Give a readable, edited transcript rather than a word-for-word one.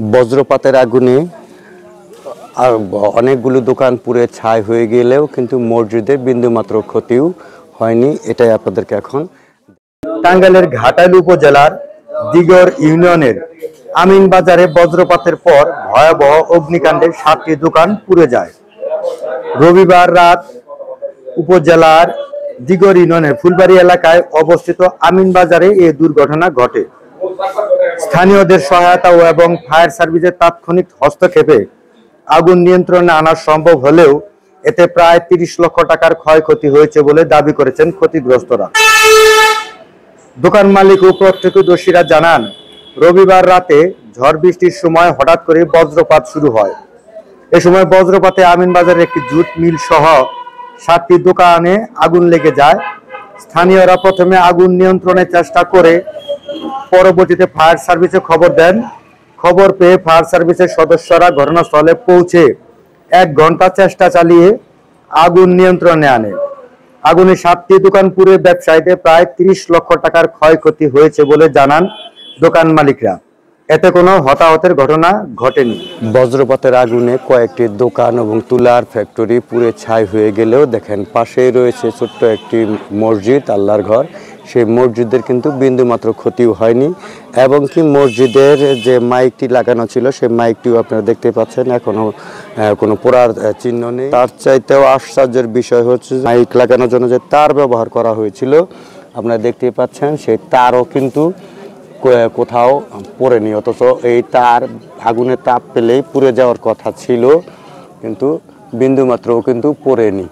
বজ্রপাতের আগুনে অনেকগুলো দোকান পুড়ে ছাই হয়ে গেলেও কিন্তু মসজিদে বিন্দুমাত্র ক্ষতিও হয়নি। এটাই আপনাদেরকে এখন টাঙ্গাইলের ঘাটাইল উপজেলার দিগর ইউনিয়নের আমিন বাজারে বজ্রপাতের পর ভয়াবহ অগ্নিকাণ্ডে 7টি দোকান পুড়ে যায়। রবিবার রাত উপজেলার দিগর ইউনিয়নের ফুলবাড়ি এলাকায় অবস্থিত আমিন বাজারে এই দুর্ঘটনা ঘটে। স্থানীয়দের সহায়তা এবং ফায়ার সার্ভিসের তাৎক্ষণিক হস্তক্ষেপে আগুন নিয়ন্ত্রণে আনা সম্ভব হলেও এতে প্রায় 30 লক্ষ টাকার ক্ষয়ক্ষতি হয়েছে বলে দাবি করেছেন ক্ষতিগ্রস্তরা। দোকান মালিক ও প্রত্যক্ষদর্শীরা জানান, রবিবার রাতে ঝড় বৃষ্টির সময় হঠাৎ করে বজ্রপাত শুরু হয়। এ সময় বজ্রপাতে আমিন বাজারের একটি জুট মিল সহ 7টি দোকানে আগুন লেগে যায়। স্থানীয়রা প্রথমে আগুন নিয়ন্ত্রণের চেষ্টা করে পরবর্তীতে ফায়ার সার্ভিসে খবর দেন। খবর পেয়ে ফায়ার সার্ভিসের সদস্যরা ঘটনাস্থলে পৌঁছে 1 ঘন্টা চেষ্টা চালিয়ে আগুন নিয়ন্ত্রণে আনে। আগুনে 7টি দোকান পুড়ে ব্যবসায়ীদের প্রায় 30 লক্ষ টাকার ক্ষয়ক্ষতি হয়েছে বলে জানান দোকান মালিকরা। এতে কোনো হতাহতের ঘটনা ঘটেনি। বজ্রপাতের আগুনে কয়েকটি দোকান এবং তুলার ফ্যাক্টরি পুড়ে ছাই হয়ে গেলেও দেখেন পাশেই রয়েছে ছোট্ট একটি মসজিদ, আল্লাহর ঘর। সেই মসজিদের কিন্তু বিন্দুমাত্র ক্ষতিও হয়নি এবং কি মসজিদের যে মাইকটি লাগানো ছিল সেই মাইকটিও আপনারা দেখতে পাচ্ছেন, এখনো কোনো পোড়ার চিহ্ন নেই। তার চাইতেও আশ্চর্যের বিষয় হচ্ছে মাইক লাগানোর জন্য যে তার ব্যবহার করা হয়েছিল আপনারা দেখতেই পাচ্ছেন, সেই তারও কিন্তু কোথাও পড়েনি, অথচ এই তার আগুনের তাপ পেলেই পুড়ে যাওয়ার কথা ছিল, কিন্তু বিন্দুমাত্রও কিন্তু পড়েনি।